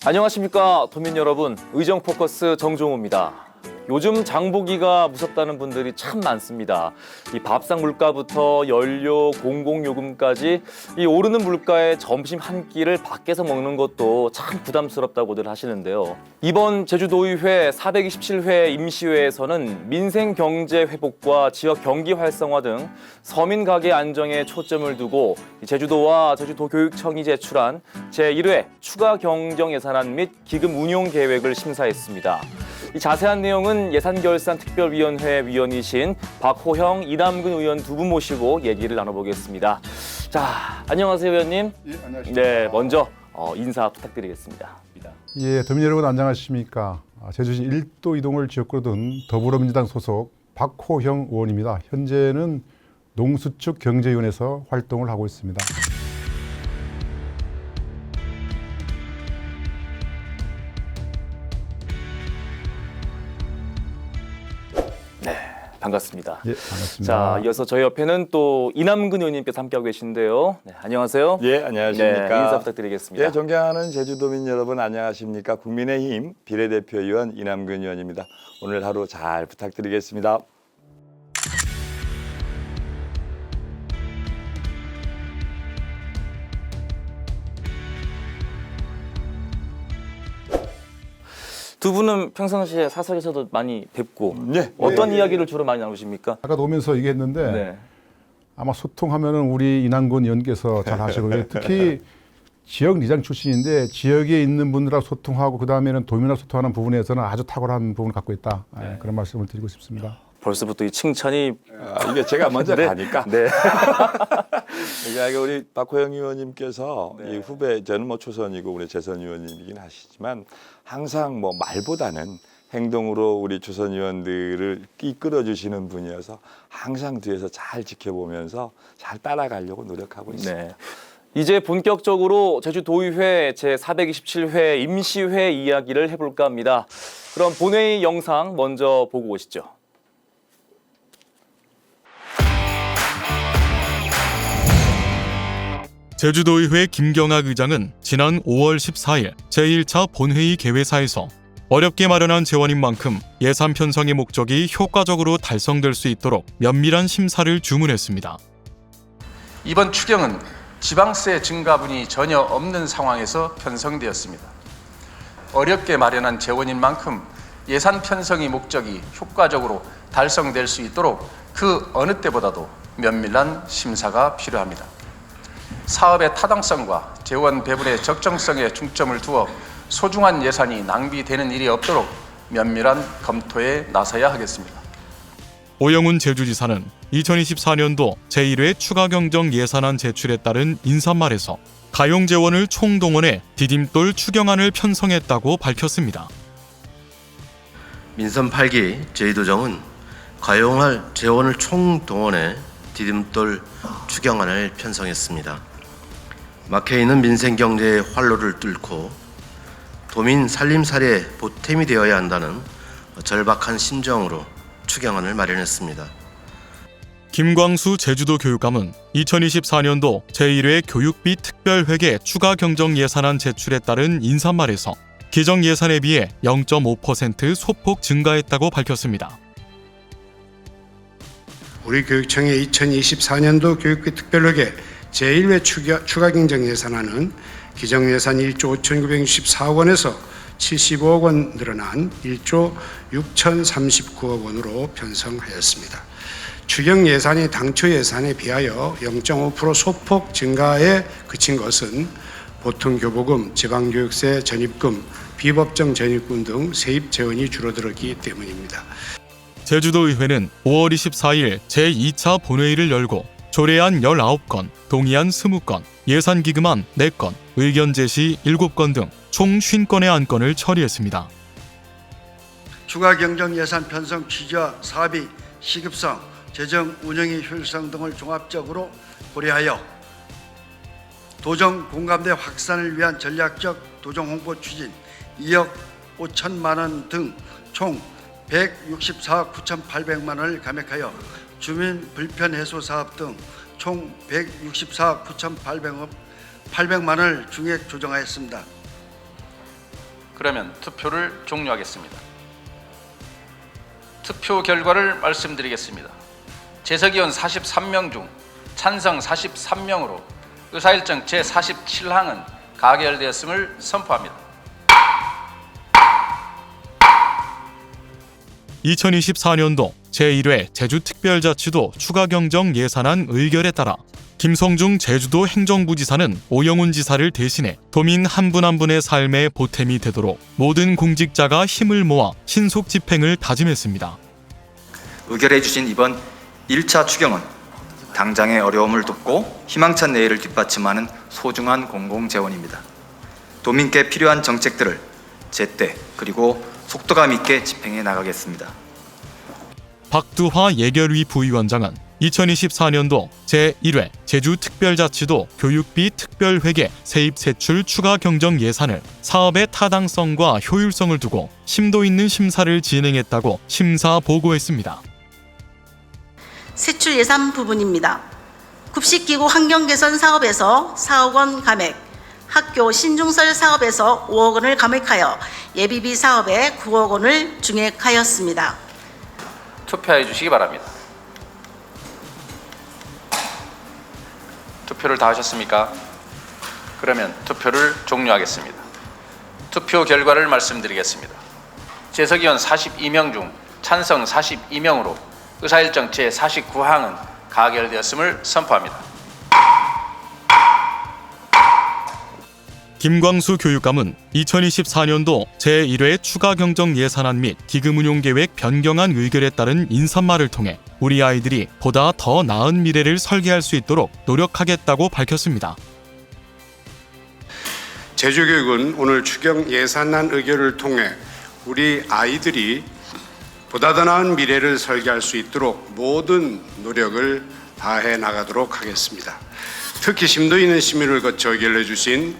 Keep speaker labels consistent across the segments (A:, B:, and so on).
A: 안녕하십니까 도민 여러분, 의정포커스 정종호입니다. 요즘 장보기가 무섭다는 분들이 참 많습니다. 이 밥상 물가부터 연료, 공공요금까지 이 오르는 물가에 점심 한 끼를 밖에서 먹는 것도 참 부담스럽다고들 하시는데요. 이번 제주도의회 427회 임시회에서는 민생 경제 회복과 지역 경기 활성화 등 서민 가게 안정에 초점을 두고 제주도와 제주도교육청이 제출한 제1회 추가 경정 예산안 및 기금 운용 계획을 심사했습니다. 이 자세한 내용은 예산결산특별위원회 위원이신 박호형, 이남근 의원 두 분 모시고 얘기를 나눠보겠습니다. 자, 안녕하세요, 의원님.
B: 예, 안녕하십니까.
A: 네, 먼저 인사 부탁드리겠습니다.
B: 예, 도민 여러분 안녕하십니까. 제주시 1도 이동을 지역구로 둔 더불어민주당 소속 박호형 의원입니다. 현재는 농수축 경제위원회에서 활동을 하고 있습니다.
A: 반갑습니다.
B: 예, 반갑습니다.
A: 자, 이어서 저희 옆에는 또 이남근 의원님께서 함께하고 계신데요. 네, 안녕하세요.
C: 예, 안녕하십니까.
A: 네, 인사 부탁드리겠습니다.
C: 예, 존경하는 제주도민 여러분 안녕하십니까. 국민의힘 비례대표위원 이남근 의원입니다. 오늘 하루 잘 부탁드리겠습니다.
A: 두 분은 평상시에 사석에서도 많이 뵙고
C: 예.
A: 어떤 이야기를 주로 많이 나누십니까?
B: 아까 오면서 얘기했는데
A: 네.
B: 아마 소통하면은 우리 이남근 의원께서 잘 하시고요. 특히 지역 리장 출신인데 지역에 있는 분들하고 소통하고 그 다음에는 도민하고 소통하는 부분에서는 아주 탁월한 부분을 갖고 있다. 예, 그런 말씀을 드리고 싶습니다.
A: 벌써부터 이 칭찬이
C: 이게 제가 먼저
A: 네.
C: 가니까.
A: 네.
C: 그러니까 우리 박호영 의원님께서
A: 네.
C: 이 후배, 저는 뭐 초선이고 우리 재선 의원님이긴 하시지만 항상 뭐 말보다는 행동으로 우리 초선 의원들을 이끌어 주시는 분이어서 항상 뒤에서 잘 지켜보면서 잘 따라가려고 노력하고 있습니다.
A: 네. 이제 본격적으로 제주도의회 제427회 임시회 이야기를 해볼까 합니다. 그럼 본회의 영상 먼저 보고 오시죠.
D: 제주도의회 김경학 의장은 지난 5월 14일 제1차 본회의 개회사에서 어렵게 마련한 재원인 만큼 예산 편성의 목적이 효과적으로 달성될 수 있도록 면밀한 심사를 주문했습니다.
E: 이번 추경은 지방세 증가분이 전혀 없는 상황에서 편성되었습니다. 어렵게 마련한 재원인 만큼 예산 편성의 목적이 효과적으로 달성될 수 있도록 그 어느 때보다도 면밀한 심사가 필요합니다. 사업의 타당성과 재원 배분의 적정성에 중점을 두어 소중한 예산이 낭비되는 일이 없도록 면밀한 검토에 나서야 하겠습니다.
D: 오영훈 제주지사는 2024년도 제1회 추가 경정 예산안 제출에 따른 인사말에서 가용 재원을 총동원해 디딤돌 추경안을 편성했다고 밝혔습니다.
F: 민선 8기 제2도정은 가용할 재원을 총동원해 디딤돌 추경안을 편성했습니다. 막혀있는 민생 경제의 활로를 뚫고 도민 살림살이에 보탬이 되어야 한다는 절박한 심정으로 추경안을 마련했습니다.
D: 김광수 제주도 교육감은 2024년도 제1회 교육비 특별회계 추가 경정 예산안 제출에 따른 인사말에서 기정 예산에 비해 0.5% 소폭 증가했다고 밝혔습니다.
G: 우리 교육청의 2024년도 교육비 특별회계 제1회 추가 경정 예산안은 기정 예산 1조 5,964억 원에서 75억 원 늘어난 1조 6,039억 원으로 편성하였습니다. 추경 예산이 당초 예산에 비하여 0.5% 소폭 증가에 그친 것은 보통교보금, 지방교육세 전입금, 비법정 전입금 등 세입 재원이 줄어들었기 때문입니다.
D: 제주도의회는 5월 24일 제2차 본회의를 열고 조례안 19건, 동의안 20건, 예산기금안 4건, 의견 제시 7건 등 총 50건의 안건을 처리했습니다.
H: 추가 경정 예산 편성 취지와 사업의 시급성, 재정 운영의 효율성 등을 종합적으로 고려하여 도정 공감대 확산을 위한 전략적 도정 홍보 추진 2억 5천만 원 등 총 164억 9,800만 원을 감액하여 주민 불편 해소 사업 등 총 164억 9,800만 원을 중액 조정하였습니다.
E: 그러면 투표를 종료하겠습니다. 투표 결과를 말씀드리겠습니다. 재석위원 43명 중 찬성 43명으로 의사일정 제47항은 가결되었음을 선포합니다.
D: 2024년도 제1회 제주특별자치도 추가경정 예산안 의결에 따라 김성중 제주도 행정부지사는 오영훈 지사를 대신해 도민 한 분 한 분의 삶에 보탬이 되도록 모든 공직자가 힘을 모아 신속 집행을 다짐했습니다.
I: 의결해 주신 이번 1차 추경은 당장의 어려움을 돕고 희망찬 내일을 뒷받침하는 소중한 공공재원입니다. 도민께 필요한 정책들을 제때 그리고 속도감 있게 집행해 나가겠습니다.
D: 박두화 예결위 부위원장은 2024년도 제1회 제주특별자치도 교육비 특별회계 세입세출 추가 경정 예산을 사업의 타당성과 효율성을 두고 심도 있는 심사를 진행했다고 심사 보고했습니다.
J: 세출 예산 부분입니다. 급식기구 환경개선 사업에서 4억 원 감액, 학교 신중설 사업에서 5억 원을 감액하여 예비비 사업에 9억 원을 증액하였습니다.
E: 투표해 주시기 바랍니다. 투표를 다 하셨습니까? 그러면 투표를 종료하겠습니다. 투표 결과를 말씀드리겠습니다. 재석위원 42명 중 찬성 42명으로 의사일정 제49항은 가결되었음을 선포합니다.
D: 김광수 교육감은 2024년도 제1회 추가 경정 예산안 및 기금 운용 계획 변경안 의결에 따른 인사말을 통해 우리 아이들이 보다 더 나은 미래를 설계할 수 있도록 노력하겠다고 밝혔습니다.
G: 제주교육은 오늘 추경 예산안 의결을 통해 우리 아이들이 보다 더 나은 미래를 설계할 수 있도록 모든 노력을 다해 나가도록 하겠습니다. 특히 심도 있는 심의를 거쳐 의결해 주신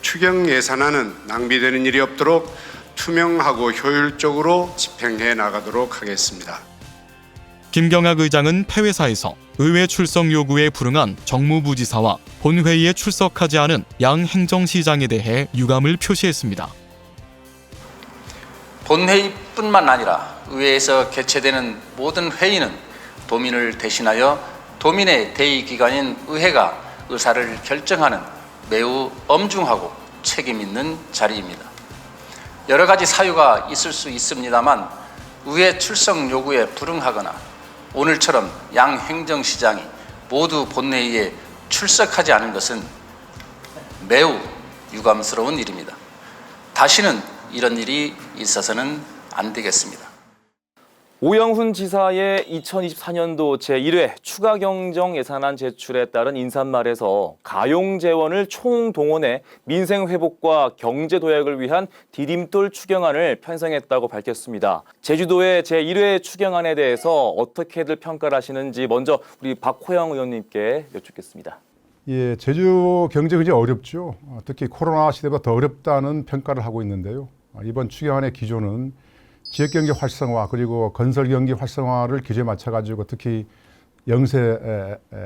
G: 추경 예산안은 낭비되는 일이 없도록 투명하고 효율적으로 집행해 나가도록 하겠습니다.
D: 김경학 의장은 폐회사에서 의회 출석 요구에 불응한 정무부지사와 본회의에 출석하지 않은 양 행정시장에 대해 유감을 표시했습니다.
E: 본회의뿐만 아니라 의회에서 개최되는 모든 회의는 도민을 대신하여 도민의 대의기관인 의회가 의사를 결정하는 매우 엄중하고 책임 있는 자리입니다. 여러 가지 사유가 있을 수 있습니다만 의회 출석 요구에 불응하거나 오늘처럼 양 행정시장이 모두 본회의에 출석하지 않은 것은 매우 유감스러운 일입니다. 다시는 이런 일이 있어서는 안 되겠습니다.
A: 오영훈 지사의 2024년도 제1회 추가 경정 예산안 제출에 따른 인사말에서 가용재원을 총동원해 민생 회복과 경제 도약을 위한 디딤돌 추경안을 편성했다고 밝혔습니다. 제주도의 제1회 추경안에 대해서 어떻게들 평가를 하시는지 먼저 우리 박호영 의원님께 여쭙겠습니다.
B: 예, 제주 경제 굉장히 어렵죠. 특히 코로나 시대보다 더 어렵다는 평가를 하고 있는데요. 이번 추경안의 기조는 지역경제 활성화 그리고 건설경기 활성화를 기조에 맞춰가지고 특히 영세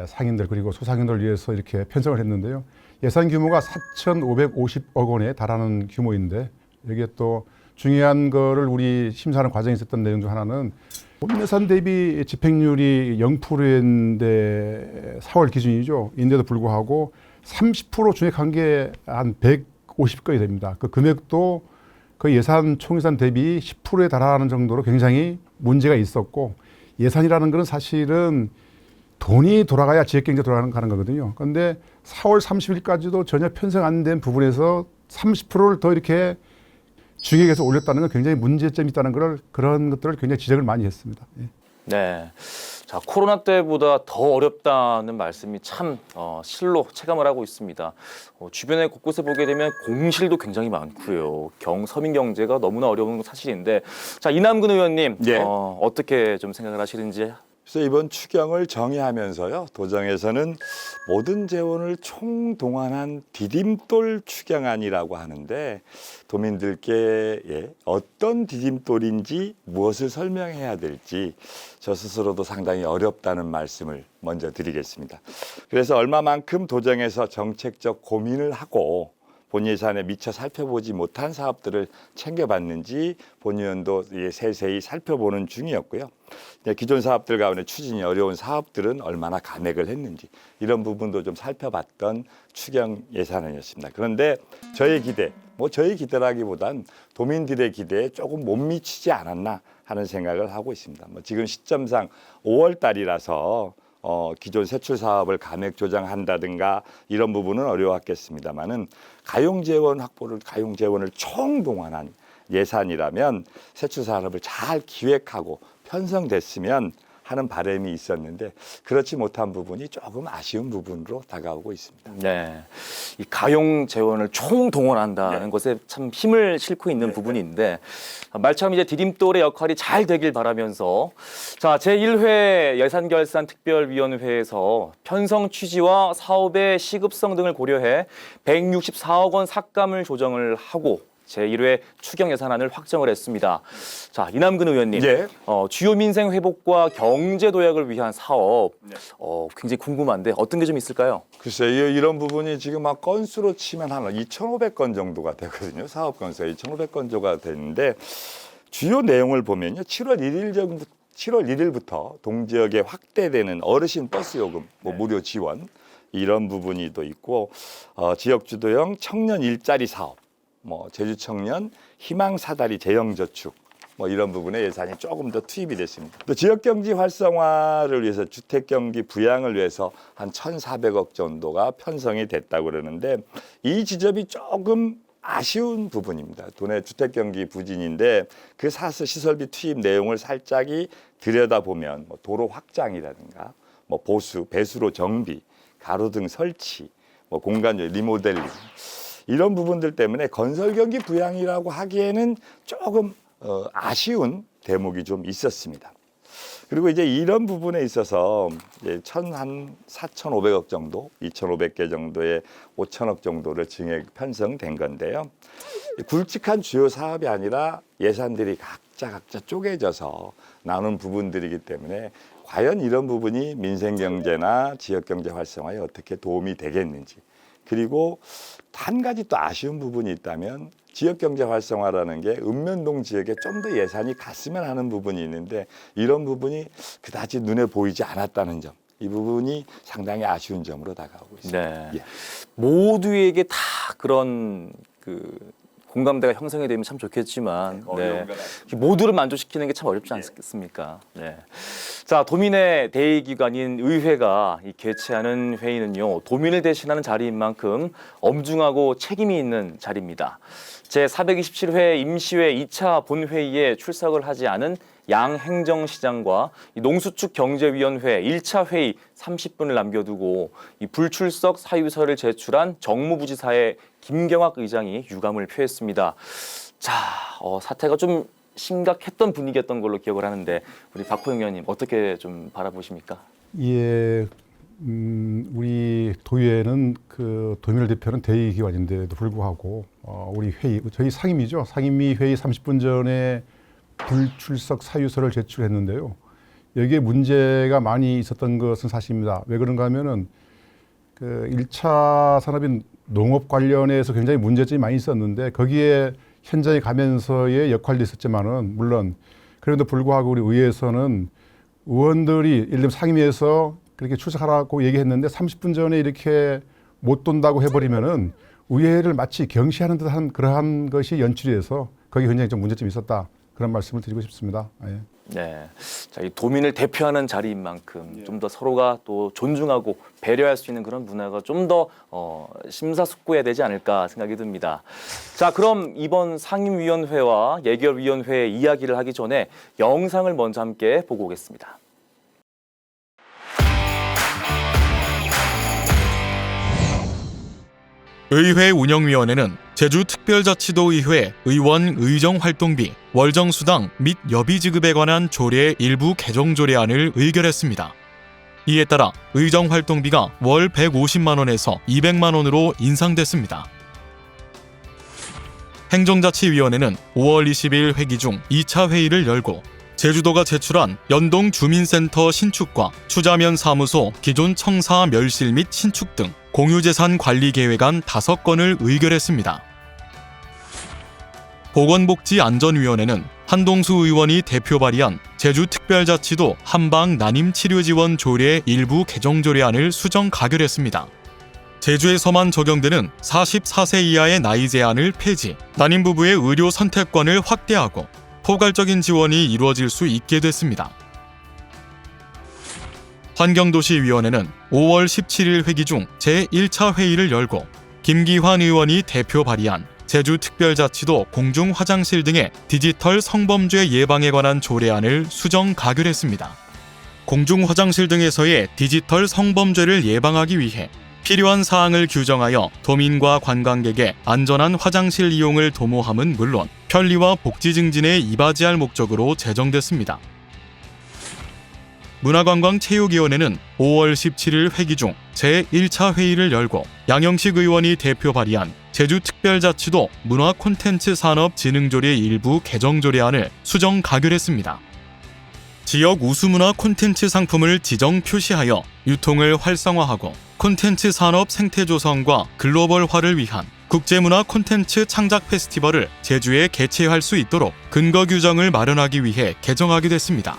B: 상인들 그리고 소상인들을 위해서 이렇게 편성을 했는데요. 예산 규모가 4,550억 원에 달하는 규모인데 여기에 또 중요한 거를 우리 심사하는 과정에 있었던 내용 중 하나는 본 예산 대비 집행률이 0%인데 4월 기준이죠. 인데도 불구하고 30% 중액한 게 한 150건이 됩니다. 그 금액도 그 예산 총예산 대비 10%에 달하는 정도로 굉장히 문제가 있었고 예산이라는 것은 사실은 돈이 돌아가야 지역경제 돌아가는 거거든요. 그런데 4월 30일까지도 전혀 편성 안 된 부분에서 30%를 더 이렇게 중액에서 올렸다는 건 굉장히 문제점이 있다는 그런 것들을 굉장히 지적을 많이 했습니다. 예.
A: 네. 자, 코로나 때보다 더 어렵다는 말씀이 참 실로 체감을 하고 있습니다. 주변에 곳곳에 보게 되면 공실도 굉장히 많고요. 서민 경제가 너무나 어려운 건 사실인데, 자, 이남근 의원님
C: 예.
A: 어떻게 좀 생각을 하시는지.
C: 그래서 이번 추경을 정의하면서요, 도정에서는 모든 재원을 총동원한 디딤돌 추경안이라고 하는데 도민들께 어떤 디딤돌인지 무엇을 설명해야 될지 저 스스로도 상당히 어렵다는 말씀을 먼저 드리겠습니다. 그래서 얼마만큼 도정에서 정책적 고민을 하고 본 예산에 미처 살펴보지 못한 사업들을 챙겨봤는지 본의원도 세세히 살펴보는 중이었고요. 기존 사업들 가운데 추진이 어려운 사업들은 얼마나 감액을 했는지 이런 부분도 좀 살펴봤던 추경 예산안이었습니다. 그런데 저의 기대라기보단 도민들의 기대에 조금 못 미치지 않았나 하는 생각을 하고 있습니다. 지금 시점상 5월 달이라서 기존 세출 사업을 감액 조정한다든가 이런 부분은 어려웠겠습니다만은 가용 재원을 총동원한 예산이라면 세출 사업을 잘 기획하고 편성됐으면 하는 바람이 있었는데 그렇지 못한 부분이 조금 아쉬운 부분으로 다가오고 있습니다.
A: 네, 이 가용 재원을 총동원한다는 것에 참 힘을 싣고 있는 부분인데 말처럼 이제 디딤돌의 역할이 잘 되길 바라면서 자 제1회 예산결산특별위원회에서 편성 취지와 사업의 시급성 등을 고려해 164억 원 삭감을 조정을 하고 제1회 추경 예산안을 확정을 했습니다. 자, 이남근 의원님, 주요 민생 회복과 경제 도약을 위한 사업 굉장히 궁금한데 어떤 게 좀 있을까요?
C: 글쎄요, 이런 부분이 지금 막 건수로 치면 한 2,500건 정도가 되거든요. 사업 건수가 2,500건 정도가 되는데 주요 내용을 보면요, 7월 1일부터 동지역에 확대되는 어르신 버스 요금 무료 지원 이런 부분이 또 있고 지역 주도형 청년 일자리 사업. 제주 청년 희망 사다리 재형 저축 이런 부분에 예산이 조금 더 투입이 됐습니다. 또 지역 경제 활성화를 위해서 주택 경기 부양을 위해서 한 1,400억 정도가 편성이 됐다고 그러는데 이 지점이 조금 아쉬운 부분입니다. 도내 주택 경기 부진인데 그 사스 시설비 투입 내용을 살짝이 들여다보면 도로 확장이라든가 보수, 배수로 정비, 가로등 설치, 공간 리모델링 이런 부분들 때문에 건설 경기 부양이라고 하기에는 조금 아쉬운 대목이 좀 있었습니다. 그리고 이제 이런 부분에 있어서 이제 4,500억 정도, 2,500개 정도의 5,000억 정도를 증액 편성된 건데요. 굵직한 주요 사업이 아니라 예산들이 각자 쪼개져서 나눈 부분들이기 때문에 과연 이런 부분이 민생 경제나 지역 경제 활성화에 어떻게 도움이 되겠는지. 그리고 한 가지 또 아쉬운 부분이 있다면 지역 경제 활성화라는 게 읍면동 지역에 좀 더 예산이 갔으면 하는 부분이 있는데 이런 부분이 그다지 눈에 보이지 않았다는 점. 이 부분이 상당히 아쉬운 점으로 다가오고 있습니다.
A: 네. 모두에게 다 그런 공감대가 형성이 되면 참 좋겠지만 모두를 만족시키는 게 참 어렵지 않겠습니까? 네. 자, 도민의 대의기관인 의회가 개최하는 회의는요, 도민을 대신하는 자리인 만큼 엄중하고 책임이 있는 자리입니다. 제427회 임시회 2차 본회의에 출석을 하지 않은 양행정시장과 농수축 경제위원회 1차 회의 30분을 남겨두고 불출석 사유서를 제출한 정무부지사의 김경학 의장이 유감을 표했습니다. 자, 사태가 좀 심각했던 분위기였던 걸로 기억을 하는데 우리 박호영 의원님 어떻게 좀 바라보십니까?
B: 예, 우리 도의회는 도민을 대표하는 대의기관인데도 불구하고 우리 회의, 저희 상임위죠. 상임위 회의 30분 전에 불출석 사유서를 제출했는데요. 여기에 문제가 많이 있었던 것은 사실입니다. 왜 그런가 하면은 1차 산업인 농업 관련해서 굉장히 문제점이 많이 있었는데 거기에 현장에 가면서의 역할도 있었지만은 물론 그런데도 불구하고 우리 의회에서는 의원들이 예를 들면 상임위에서 그렇게 출석하라고 얘기했는데 30분 전에 이렇게 못 돈다고 해버리면은 의회를 마치 경시하는 듯한 그러한 것이 연출이 돼서 거기 굉장히 좀 문제점이 있었다. 그런 말씀을 드리고 싶습니다. 예.
A: 네, 자, 이 도민을 대표하는 자리인 만큼 좀 더 서로가 또 존중하고 배려할 수 있는 그런 문화가 좀 더 심사숙고해야 되지 않을까 생각이 듭니다. 자, 그럼 이번 상임위원회와 예결위원회 이야기를 하기 전에 영상을 먼저 함께 보고 오겠습니다.
D: 의회 운영위원회는 제주특별자치도의회 의원 의정활동비, 월정수당 및 여비지급에 관한 조례 일부 개정 조례안을 의결했습니다. 이에 따라 의정활동비가 월 150만 원에서 200만 원으로 인상됐습니다. 행정자치위원회는 5월 20일 회기 중 2차 회의를 열고 제주도가 제출한 연동 주민센터 신축과 추자면 사무소 기존 청사 멸실 및 신축 등 공유재산관리계획안 5건을 의결했습니다. 보건복지안전위원회는 한동수 의원이 대표 발의한 제주특별자치도 한방난임치료지원조례 일부 개정조례안을 수정 가결했습니다. 제주에서만 적용되는 44세 이하의 나이 제한을 폐지, 난임 부부의 의료 선택권을 확대하고 포괄적인 지원이 이루어질 수 있게 됐습니다. 환경도시위원회는 5월 17일 회기 중 제1차 회의를 열고 김기환 의원이 대표 발의한 제주특별자치도 공중화장실 등의 디지털 성범죄 예방에 관한 조례안을 수정 가결했습니다. 공중화장실 등에서의 디지털 성범죄를 예방하기 위해 필요한 사항을 규정하여 도민과 관광객의 안전한 화장실 이용을 도모함은 물론 편리와 복지 증진에 이바지할 목적으로 제정됐습니다. 문화관광체육위원회는 5월 17일 회기 중 제1차 회의를 열고 양영식 의원이 대표 발의한 제주특별자치도 문화콘텐츠산업진흥조례 일부 개정조례안을 수정 가결했습니다. 지역 우수문화 콘텐츠 상품을 지정 표시하여 유통을 활성화하고 콘텐츠 산업 생태 조성과 글로벌화를 위한 국제문화 콘텐츠 창작 페스티벌을 제주에 개최할 수 있도록 근거 규정을 마련하기 위해 개정하게 됐습니다.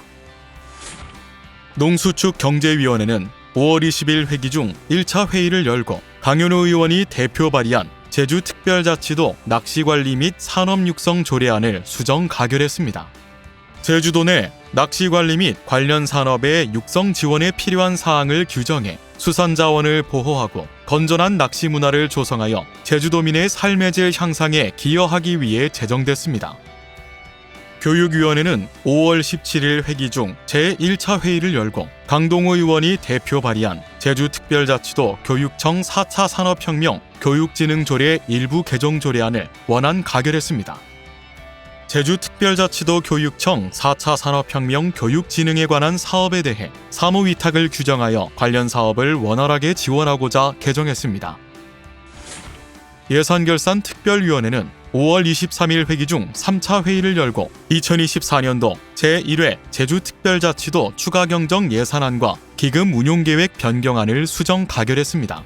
D: 농수축경제위원회는 5월 20일 회기 중 1차 회의를 열고 강윤호 의원이 대표 발의한 제주특별자치도 낚시관리 및 산업육성 조례안을 수정 가결했습니다. 제주도 내 낚시관리 및 관련 산업의 육성 지원에 필요한 사항을 규정해 수산자원을 보호하고 건전한 낚시 문화를 조성하여 제주도민의 삶의 질 향상에 기여하기 위해 제정됐습니다. 교육위원회는 5월 17일 회기 중 제1차 회의를 열고 강동호 의원이 대표 발의한 제주특별자치도 교육청 4차 산업혁명 교육진흥조례 일부 개정조례안을 원안 가결했습니다. 제주특별자치도 교육청 4차 산업혁명 교육진흥에 관한 사업에 대해 사무위탁을 규정하여 관련 사업을 원활하게 지원하고자 개정했습니다. 예산결산특별위원회는 5월 23일 회기 중 3차 회의를 열고 2024년도 제1회 제주특별자치도 추가경정 예산안과 기금 운용계획 변경안을 수정 가결했습니다.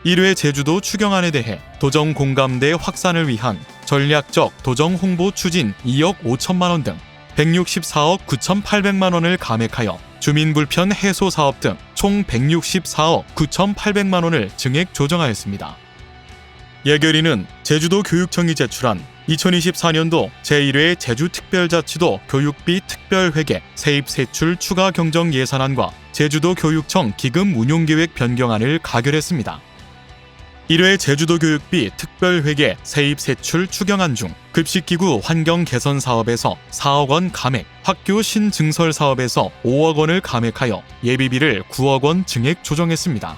D: 1회 제주도 추경안에 대해 도정 공감대 확산을 위한 전략적 도정 홍보 추진 2억 5천만 원 등 164억 9,800만 원을 감액하여 주민불편 해소 사업 등 총 164억 9,800만 원을 증액 조정하였습니다. 예결위는 제주도 교육청이 제출한 2024년도 제1회 제주특별자치도 교육비 특별회계 세입세출 추가 경정 예산안과 제주도 교육청 기금 운용계획 변경안을 가결했습니다. 1회 제주도 교육비 특별회계 세입세출 추경안 중 급식기구 환경 개선 사업에서 4억 원 감액, 학교 신증설 사업에서 5억 원을 감액하여 예비비를 9억 원 증액 조정했습니다.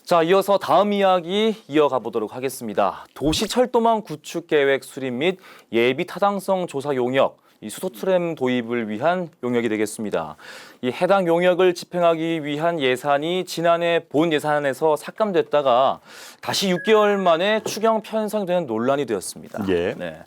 A: 자, 이어서 다음 이야기 이어가 보도록 하겠습니다. 도시철도망 구축 계획 수립 및 예비 타당성 조사 용역, 이 수소트램 도입을 위한 용역이 되겠습니다. 이 해당 용역을 집행하기 위한 예산이 지난해 본 예산에서 삭감됐다가 다시 6개월 만에 추경 편성되는 논란이 되었습니다.
C: 예.
A: 네.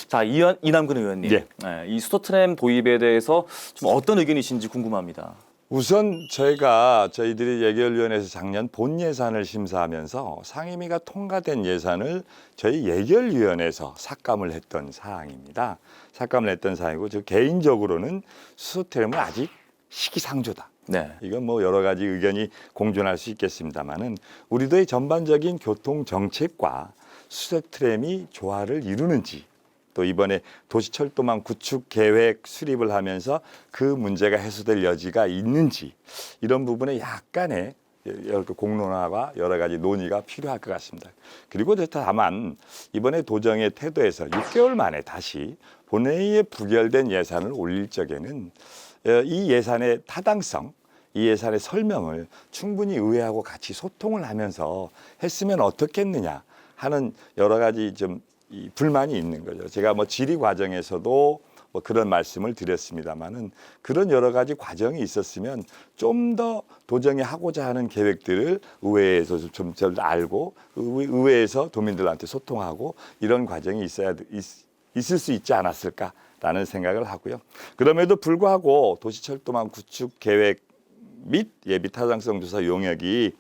A: 자, 이남근 의원님,
C: 예.
A: 네, 이 수소트램 도입에 대해서 좀 어떤 의견이신지 궁금합니다.
C: 우선 저희들이 예결위원회에서 작년 본 예산을 심사하면서 상임위가 통과된 예산을 저희 예결위원회에서 삭감을 했던 사항입니다. 삭감을 했던 사항이고, 저 개인적으로는 수소트램은 아직 시기상조다.
A: 네.
C: 이건 뭐 여러 가지 의견이 공존할 수 있겠습니다만은 우리도의 전반적인 교통 정책과 수소트램이 조화를 이루는지, 또 이번에 도시철도망 구축 계획 수립을 하면서 그 문제가 해소될 여지가 있는지, 이런 부분에 약간의 공론화와 여러 가지 논의가 필요할 것 같습니다. 그리고 다만 이번에 도정의 태도에서 6개월 만에 다시 본회의에 부결된 예산을 올릴 적에는 이 예산의 타당성, 이 예산의 설명을 충분히 의회하고 같이 소통을 하면서 했으면 어떻겠느냐 하는 여러 가지 좀 이 불만이 있는 거죠. 제가 뭐 질의 과정에서도 뭐 그런 말씀을 드렸습니다만은, 그런 여러 가지 과정이 있었으면 좀 더 도정이 하고자 하는 계획들을 의회에서 좀 알고 의회에서 도민들한테 소통하고 이런 과정이 있을 수 있지 않았을까라는 생각을 하고요. 그럼에도 불구하고 도시철도망 구축 계획 및 예비 타당성 조사 용역이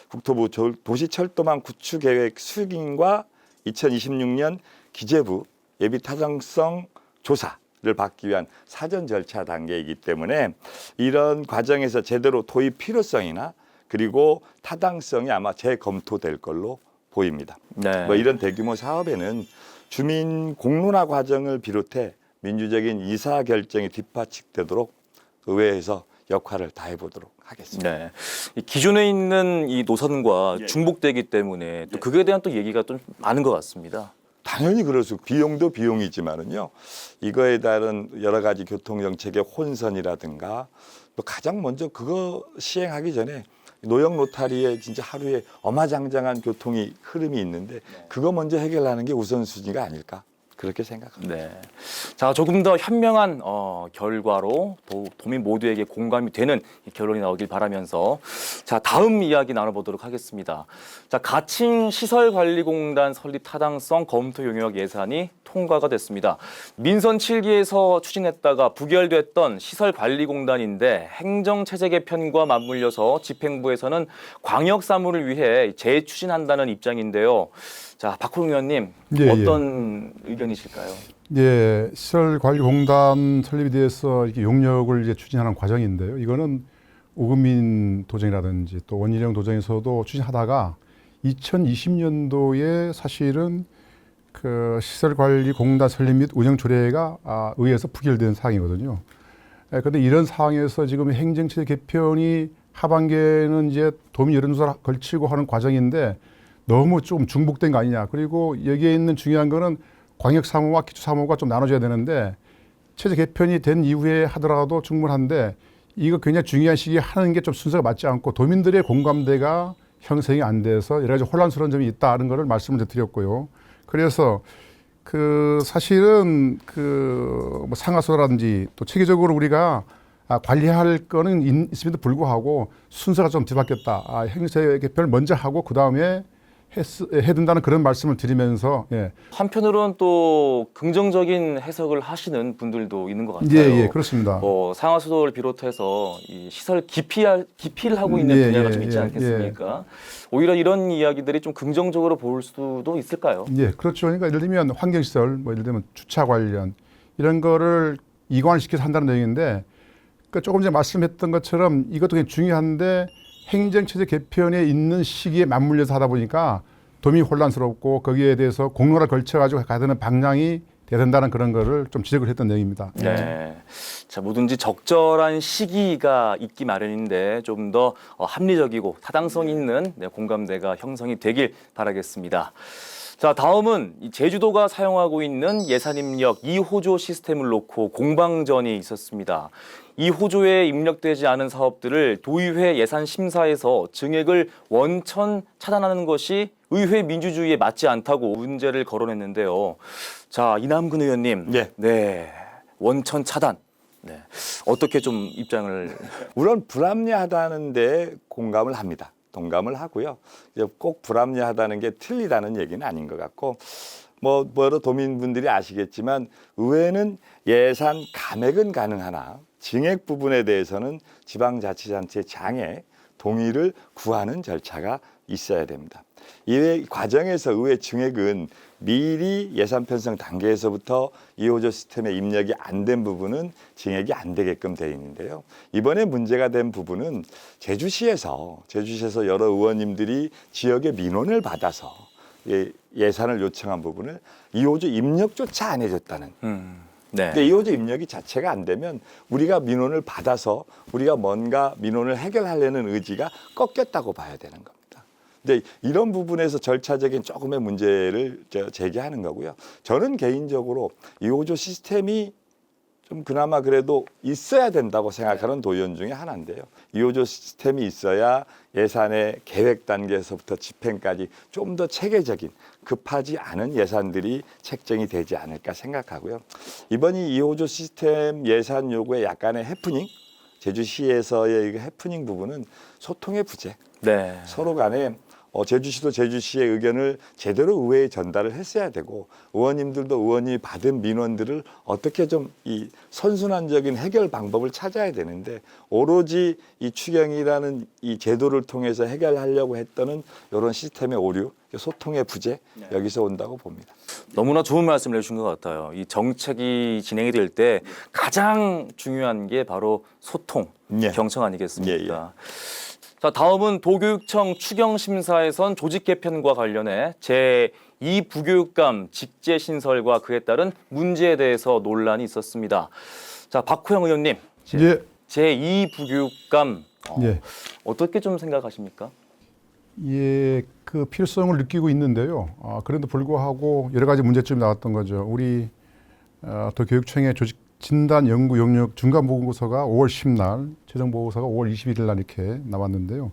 C: 국토부 도시철도망 구축 계획 수gin과 2026년 기재부 예비 타당성 조사를 받기 위한 사전 절차 단계이기 때문에 이런 과정에서 제대로 도입 필요성이나 그리고 타당성이 아마 재검토될 걸로 보입니다.
A: 네.
C: 뭐 이런 대규모 사업에는 주민 공론화 과정을 비롯해 민주적인 이사 결정이 뒷받침되도록 의회에서 역할을 다해보도록 하겠습니다.
A: 네. 이 기존에 있는 이 노선과 중복되기 때문에 또 그거에 대한 또 얘기가 좀 많은 것 같습니다.
C: 당연히 그럴 수 비용도 비용이지만은요. 이거에 따른 여러 가지 교통 정책의 혼선이라든가 또 가장 먼저 그거 시행하기 전에 노영 로타리에 진짜 하루에 어마장장한 교통이 흐름이 있는데 그거 먼저 해결하는 게 우선순위가 아닐까 그렇게 생각합니다.
A: 네. 자, 조금 더 현명한 결과로 도민 모두에게 공감이 되는 결론이 나오길 바라면서 자, 다음 이야기 나눠보도록 하겠습니다. 자, 가칭시설관리공단 설립 타당성 검토 용역 예산이 통과가 됐습니다. 민선 7기에서 추진했다가 부결됐던 시설관리공단인데 행정체제 개편과 맞물려서 집행부에서는 광역사무를 위해 재추진한다는 입장인데요. 자, 박홍 의원님 어떤 의견이실까요?
B: 예, 시설관리공단 설립에 대해서 이렇게 용역을 이제 추진하는 과정인데요. 이거는 오금민 도정이라든지 또 원희룡 도정에서도 추진하다가 2020년도에 사실은 그 시설관리공단 설립 및 운영 조례가 의회에서 부결된 사항이거든요. 그런데 이런 상황에서 지금 행정체제 개편이 하반기에는 이제 도민 여론조사를 걸치고 하는 과정인데 너무 좀 중복된 거 아니냐. 그리고 여기에 있는 중요한 거는 광역사무와 기초사무가 좀 나눠져야 되는데 체제 개편이 된 이후에 하더라도 충분한데 이거 굉장히 중요한 시기에 하는 게 좀 순서가 맞지 않고 도민들의 공감대가 형성이 안 돼서 여러 가지 혼란스러운 점이 있다는 것을 말씀을 드렸고요. 그래서 그 사실은 그 뭐 상하수라든지 또 체계적으로 우리가 관리할 거는 있음에도 불구하고 순서가 좀 뒤바뀌었다. 행정체 개편을 먼저 하고 그 다음에 해야 된다는 그런 말씀을 드리면서
A: 한편으로는 또 긍정적인 해석을 하시는 분들도 있는 것 같아요.
B: 예, 그렇습니다.
A: 상하수도를 비롯해서 이 시설 기피를 하고 있는 분야가 좀 있지 않겠습니까? 오히려 이런 이야기들이 좀 긍정적으로 볼 수도 있을까요?
B: 예, 그렇죠. 그러니까 예를 들면 환경시설, 뭐 예를 들면 주차 관련 이런 거를 이관을 시켜서 한다는 내용인데 그러니까 조금 전에 말씀했던 것처럼 이것도 굉장히 중요한데 행정체제 개편에 있는 시기에 맞물려서 하다 보니까 도민이 혼란스럽고 거기에 대해서 공론화를 걸쳐가지고 가야 되는 방향이 돼야 된다는 그런 거를 좀 지적을 했던 내용입니다.
A: 네. 자, 뭐든지 적절한 시기가 있기 마련인데 좀 더 합리적이고 타당성 있는 공감대가 형성이 되길 바라겠습니다. 자, 다음은 제주도가 사용하고 있는 예산입력 2호조 시스템을 놓고 공방전이 있었습니다. 이 호조에 입력되지 않은 사업들을 도의회 예산심사에서 증액을 원천 차단하는 것이 의회 민주주의에 맞지 않다고 문제를 거론했는데요. 자, 이남근 의원님, 네, 원천 차단. 네, 어떻게 좀 입장을?
C: 물론 불합리하다는 데 공감을 합니다. 동감을 하고요. 꼭 불합리하다는 게 틀리다는 얘기는 아닌 것 같고 뭐 여러 도민분들이 아시겠지만 의회는 예산 감액은 가능하나 증액 부분에 대해서는 지방자치단체 장의 동의를 구하는 절차가 있어야 됩니다. 이 과정에서 의회 증액은 미리 예산 편성 단계에서부터 2호조 시스템에 입력이 안 된 부분은 증액이 안 되게끔 되어 있는데요. 이번에 문제가 된 부분은 제주시에서 여러 의원님들이 지역의 민원을 받아서 예산을 요청한 부분을 2호조 입력조차 안 해줬다는.
A: 네.
C: 근데 2호조 입력이 자체가 안 되면 우리가 민원을 받아서 우리가 뭔가 민원을 해결하려는 의지가 꺾였다고 봐야 되는 겁니다. 근데 이런 부분에서 절차적인 조금의 문제를 제기하는 거고요. 저는 개인적으로 2호조 시스템이 좀 그나마 그래도 있어야 된다고 생각하는 도의원 중에 하나인데요. 2호조 시스템이 있어야 예산의 계획 단계에서부터 집행까지 좀 더 체계적인 급하지 않은 예산들이 책정이 되지 않을까 생각하고요. 이번 이 2호조 시스템 예산 요구의 약간의 해프닝, 제주시에서의 해프닝 부분은 소통의 부재.
A: 네.
C: 서로 간에 제주시도 제주시의 의견을 제대로 의회에 전달을 했어야 되고 의원님들도 의원이 받은 민원들을 어떻게 좀 이 선순환적인 해결 방법을 찾아야 되는데 오로지 이 추경이라는 이 제도를 통해서 해결하려고 했던 이런 시스템의 오류, 소통의 부재 여기서 온다고 봅니다.
A: 너무나 좋은 말씀을 해주신 것 같아요. 이 정책이 진행이 될 때 가장 중요한 게 바로 소통,
C: 예.
A: 경청 아니겠습니까?
C: 예.
A: 자, 다음은 도교육청 추경심사에선 조직 개편과 관련해 제2 부교육감 직제 신설과 그에 따른 문제에 대해서 논란이 있었습니다. 자, 박호영 의원님,
B: 예.
A: 제2 부교육감
B: 예.
A: 어떻게 좀 생각하십니까?
B: 예, 그 필요성을 느끼고 있는데요. 그래도 불구하고 여러 가지 문제점이 나왔던 거죠. 우리 도교육청의 조직 진단 연구 용역 중간 보고서가 5월 10날, 최종 보고서가 5월 21일 날 이렇게 나왔는데요.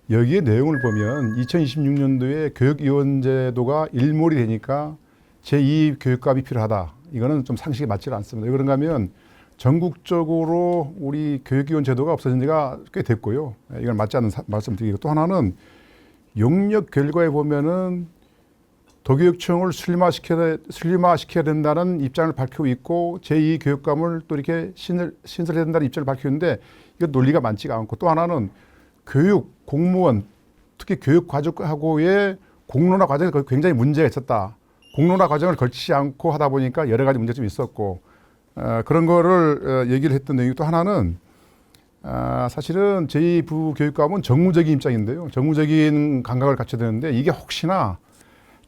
B: 여기에 내용을 보면 2026년도에 교육위원제도가 일몰이 되니까 제2 교육감이 필요하다. 이거는 좀 상식에 맞지 않습니다. 왜 그런가 하면 전국적으로 우리 교육위원 제도가 없어진 지가 꽤 됐고요. 이건 맞지 않는 말씀드리고 또 하나는 용역 결과에 보면은 도교육청을 슬림화시켜야 된다는 입장을 밝히고 있고 제2 교육감을 또 이렇게 신설해야 된다는 입장을 밝히고 있는데 이거 논리가 많지가 않고 또 하나는 교육, 공무원, 특히 교육과정하고의 공론화 과정에 굉장히 문제가 있었다. 공론화 과정을 걸치지 않고 하다 보니까 여러 가지 문제점이 있었고 그런 거를 얘기를 했던 내용이 또 하나는 사실은 제2 부교육감은 정무적인 입장인데요. 정무적인 감각을 갖춰야 되는데 이게 혹시나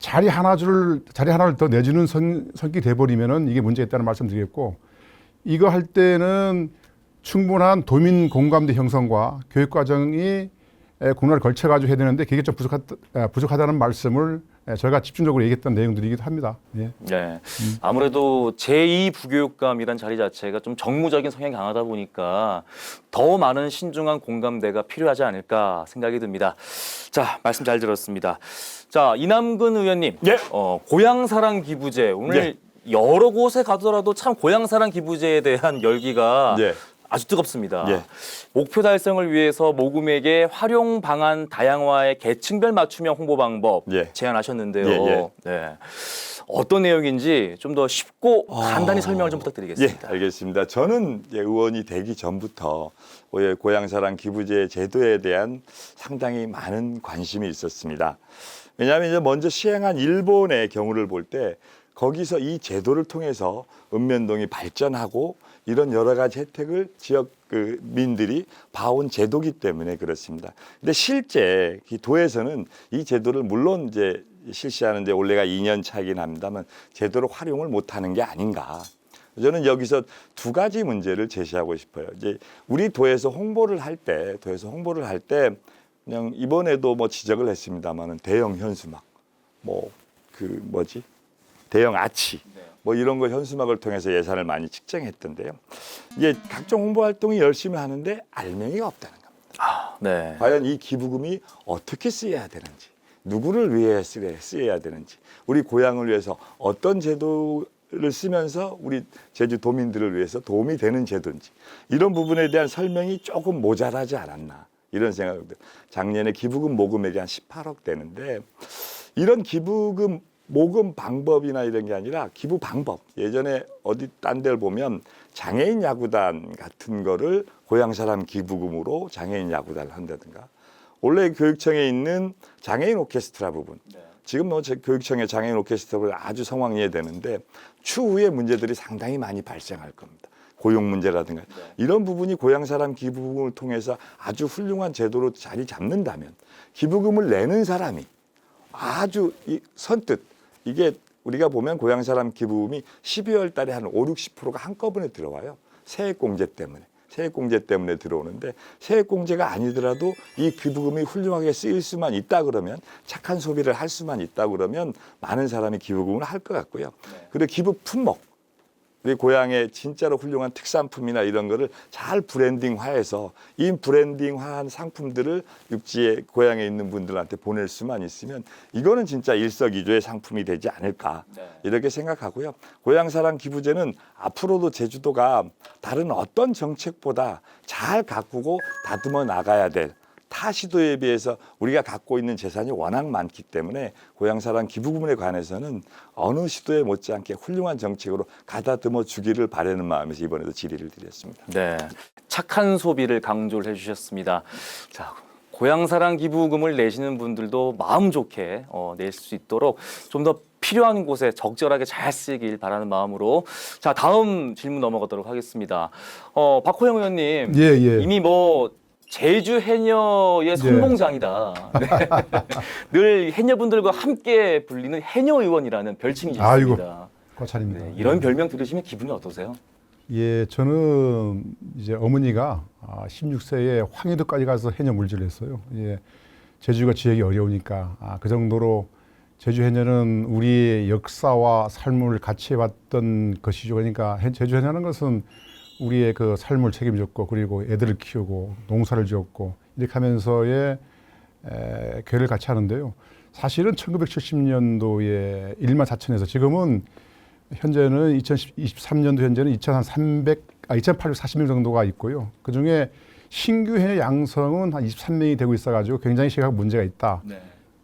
B: 자리 하나를 더 내주는 성격이 돼버리면은 이게 문제가 있다는 말씀드리겠고 이거 할 때는 충분한 도민 공감대 형성과 교육 과정이 공론화를 걸쳐가지고 해야 되는데 그게 좀 부족하다는 말씀을 저희가 집중적으로 얘기했던 내용들이기도 합니다. 예.
A: 네. 아무래도 제2 부교육감이란 자리 자체가 좀 정무적인 성향이 강하다 보니까 더 많은 신중한 공감대가 필요하지 않을까 생각이 듭니다. 자, 말씀 잘 들었습니다. 자, 이남근 의원님,
C: 예.
A: 고향사랑 기부제 오늘 여러 곳에 가더라도 참 고향사랑 기부제에 대한 열기가
C: 예.
A: 아주 뜨겁습니다.
C: 예.
A: 목표 달성을 위해서 모금액의 활용 방안 다양화의 계층별 맞춤형 홍보 방법
C: 예.
A: 제안하셨는데요.
C: 예, 예.
A: 네. 어떤 내용인지 좀 더 쉽고 간단히 설명을 좀 부탁드리겠습니다.
C: 예, 알겠습니다. 저는 의원이 되기 전부터 고향사랑 기부제 제도에 대한 상당히 많은 관심이 있었습니다. 왜냐하면 이제 먼저 시행한 일본의 경우를 볼 때 거기서 이 제도를 통해서 읍면동이 발전하고 이런 여러 가지 혜택을 지역 민들이 봐온 제도기 때문에 그렇습니다. 근데 실제 이 도에서는 이 제도를 물론 이제 실시하는데 올해가 2년 차이긴 합니다만 제대로 활용을 못하는 게 아닌가. 저는 여기서 두 가지 문제를 제시하고 싶어요. 이제 우리 도에서 홍보를 할 때 그냥 이번에도 뭐 지적을 했습니다만은 대형 현수막, 대형 아치. 뭐 이런 거 현수막을 통해서 예산을 많이 측정했던데요. 이게 각종 홍보 활동이 열심히 하는데 알맹이가 없다는 겁니다.
A: 네.
C: 과연 이 기부금이 어떻게 쓰여야 되는지, 누구를 위해 쓰여야 되는지, 우리 고향을 위해서 어떤 제도를 쓰면서 우리 제주 도민들을 위해서 도움이 되는 제도인지 이런 부분에 대한 설명이 조금 모자라지 않았나 이런 생각입니다. 작년에 기부금 모금액이 한 18억 되는데 이런 기부금 모금 방법이나 이런 게 아니라 기부 방법. 예전에 어디 딴 데를 보면 장애인 야구단 같은 거를 고향사람 기부금으로 장애인 야구단을 한다든가 원래 교육청에 있는 장애인 오케스트라 부분. 지금 뭐 교육청의 장애인 오케스트라를 아주 성황리에 되는데 추후에 문제들이 상당히 많이 발생할 겁니다. 고용 문제라든가 이런 부분이 고향사람 기부금을 통해서 아주 훌륭한 제도로 자리 잡는다면 기부금을 내는 사람이 아주 선뜻 이게 우리가 보면 고향사람 기부금이 12월 달에 한 50-60%가 한꺼번에 들어와요. 세액공제 때문에 들어오는데 세액공제가 아니더라도 이 기부금이 훌륭하게 쓰일 수만 있다 그러면 착한 소비를 할 수만 있다 그러면 많은 사람이 기부금을 할 것 같고요. 그리고 기부 품목. 우리 고향의 진짜로 훌륭한 특산품이나 이런 거를 잘 브랜딩화해서 이 브랜딩화한 상품들을 육지에 고향에 있는 분들한테 보낼 수만 있으면 이거는 진짜 일석이조의 상품이 되지 않을까 이렇게 생각하고요. 고향사랑 기부제는 앞으로도 제주도가 다른 어떤 정책보다 잘 가꾸고 다듬어 나가야 될 타 시도에 비해서 우리가 갖고 있는 재산이 워낙 많기 때문에 고향사랑 기부금에 관해서는 어느 시도에 못지않게 훌륭한 정책으로 가다듬어 주기를 바라는 마음에서 이번에도 질의를 드렸습니다.
A: 네, 착한 소비를 강조를 해주셨습니다. 자, 고향사랑 기부금을 내시는 분들도 마음 좋게 낼 수 있도록 좀 더 필요한 곳에 적절하게 잘 쓰길 바라는 마음으로 자, 다음 질문 넘어가도록 하겠습니다. 박호영 의원님,
B: 예.
A: 이미 뭐 제주 해녀의 선봉장이다. 네. 늘 해녀분들과 함께 불리는 해녀 의원이라는 별칭이 있습니다.
B: 아이고, 과찬입니다.
A: 네, 이런 별명 들으시면 기분이 어떠세요?
B: 예, 저는 이제 어머니가 16세에 황해도까지 가서 해녀 물질을 했어요. 예, 제주가 지역이 어려우니까 그 정도로 제주 해녀는 우리의 역사와 삶을 같이 해왔던 것이죠. 그러니까 제주 해녀라는 것은 우리의 그 삶을 책임졌고 그리고 애들을 키우고 농사를 지었고 이렇게 하면서의 교회를 같이 하는데요. 사실은 1970년도에 1만 4천에서 지금은 현재는 2023년도 현재는 2,840명 정도가 있고요. 그중에 신규 해녀 양성은 한 23명이 되고 있어가지고 굉장히 심각한 문제가 있다.
A: 네.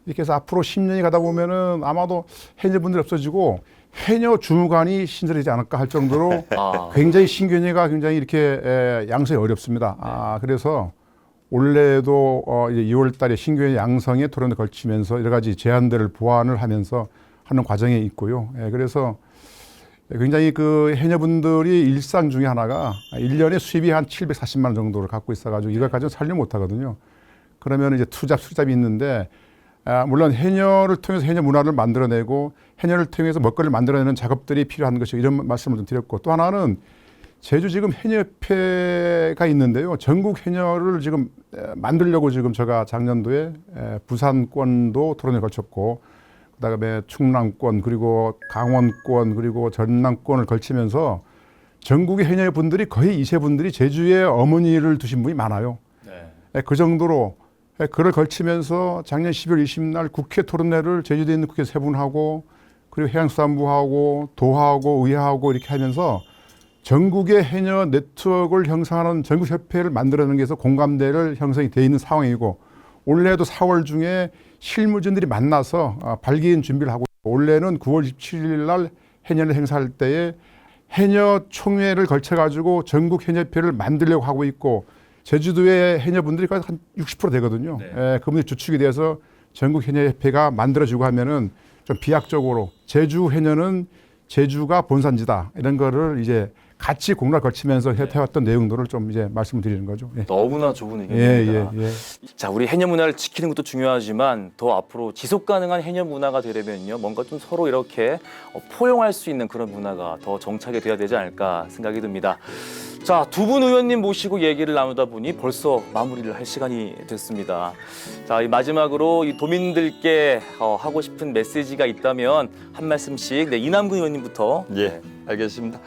B: 이렇게 해서 앞으로 10년이 가다 보면은 아마도 해녀분들이 없어지고 해녀 주무관이 신설되지 않을까 할 정도로 굉장히 신규 해녀가 굉장히 이렇게 양성이 어렵습니다. 그래서 올해도 이제 2월 달에 신규 해녀 양성에 토론을 걸치면서 여러 가지 제안들을 보완을 하면서 하는 과정에 있고요. 그래서 굉장히 그 해녀분들이 일상 중에 하나가 1년에 수입이 한 740만 원 정도를 갖고 있어가지고 이걸 가지고 살려 못 하거든요. 그러면 이제 수잡이 있는데 물론 해녀를 통해서 해녀 문화를 만들어내고 해녀를 통해서 먹거리를 만들어내는 작업들이 필요한 것이 이런 말씀을 좀 드렸고 또 하나는 제주 지금 해녀협회가 있는데요. 전국 해녀를 지금 만들려고 지금 제가 작년도에 부산권도 토론에 걸쳤고 그다음에 충남권 그리고 강원권 그리고 전남권을 걸치면서 전국의 해녀분들이 거의 2세분들이 제주에 어머니를 두신 분이 많아요. 네. 그 정도로 그를 걸치면서 작년 12월 20일 국회 토론회를 제주도에 있는 국회 3분 하고 그리고 해양수산부하고 도하고 의회하고 이렇게 하면서 전국의 해녀 네트워크를 형성하는 전국협회를 만들어내는 게 해서 공감대를 형성이 되어 있는 상황이고 올해도 4월 중에 실무진들이 만나서 발기인 준비를 하고 올해는 9월 27일 날 해녀를 행사할 때에 해녀 총회를 걸쳐가지고 전국 해녀협회를 만들려고 하고 있고 제주도의 해녀분들이 거의 한 60% 되거든요. 네. 그분이 주축이 돼서 전국 해녀협회가 만들어지고 하면은 좀 비약적으로 제주 해녀는 제주가 본산지다 이런 거를 이제 같이 공론을 걸치면서 해왔던 내용들을 좀 이제 말씀을 드리는 거죠. 예.
A: 너무나 좋은 의견입니다.
B: 예.
A: 자, 우리 해녀 문화를 지키는 것도 중요하지만 더 앞으로 지속 가능한 해녀 문화가 되려면요, 뭔가 좀 서로 이렇게 포용할 수 있는 그런 문화가 더 정착이 돼야 되지 않을까 생각이 듭니다. 자, 두 분 의원님 모시고 얘기를 나누다 보니 벌써 마무리를 할 시간이 됐습니다. 자, 이 마지막으로 이 도민들께 하고 싶은 메시지가 있다면 한 말씀씩 이남근 의원님부터.
C: 예, 알겠습니다.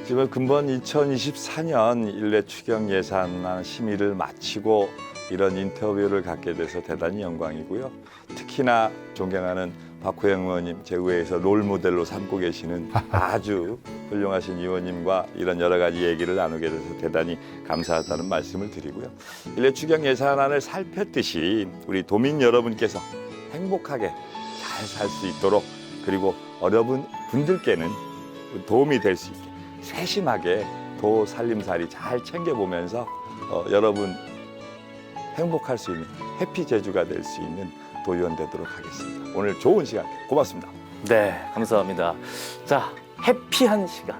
C: 지금 근본 2024년 일례 추경 예산안 심의를 마치고 이런 인터뷰를 갖게 돼서 대단히 영광이고요. 특히나 존경하는 박호영 의원님, 제 의회에서 롤모델로 삼고 계시는 아주 훌륭하신 의원님과 이런 여러 가지 얘기를 나누게 돼서 대단히 감사하다는 말씀을 드리고요. 일례 추경 예산안을 살폈듯이 우리 도민 여러분께서 행복하게 잘 살 수 있도록 그리고 어려운 분들께는 도움이 될 수 있게 세심하게 도 살림살이 잘 챙겨보면서 여러분 행복할 수 있는 해피 제주가 될 수 있는 도의원 되도록 하겠습니다. 오늘 좋은 시간 고맙습니다.
A: 네, 감사합니다. 자, 해피한 시간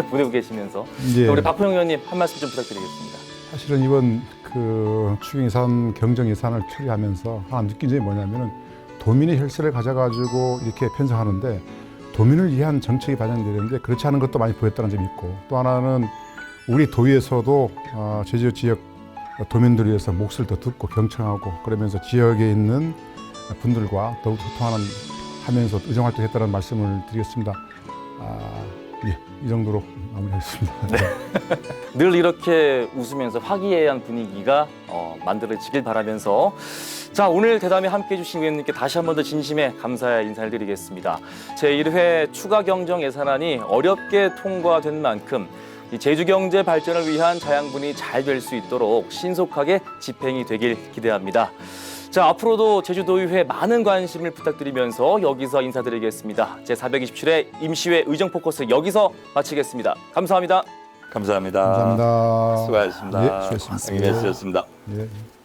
A: 보내고 계시면서
B: 예.
A: 우리 박호영 의원님 한 말씀 좀 부탁드리겠습니다.
B: 사실은 이번 그 추경예산 경정예산을 처리하면서 하나 느낀 점이 뭐냐면은 도민의 혈세를 가져가지고 이렇게 편성하는데 도민을 위한 정책이 반영되는데 그렇지 않은 것도 많이 보였다는 점이 있고 또 하나는 우리 도에서도 제주 지역 도민들을 위해서 목소리를 더 듣고 경청하고 그러면서 지역에 있는 분들과 더욱 소통하면서 의정활동했다는 말씀을 드리겠습니다. 예, 이 정도로 마무리하겠습니다.
A: 네. 늘 이렇게 웃으면서 화기애애한 분위기가 만들어지길 바라면서 자, 오늘 대담에 함께해 주신 의원님께 다시 한 번 더 진심의 감사의 인사를 드리겠습니다. 제1회 추가 경정 예산안이 어렵게 통과된 만큼 이 제주 경제 발전을 위한 자양분이 잘 될 수 있도록 신속하게 집행이 되길 기대합니다. 자, 앞으로도 제주도의회 많은 관심을 부탁드리면서 여기서 인사드리겠습니다. 제427회 임시회 의정 포커스 여기서 마치겠습니다. 감사합니다.
C: 감사합니다.
B: 감사합니다.
C: 수고하셨습니다.
B: 예, 수고했습니다.
C: 수고하셨습니다.
B: 예.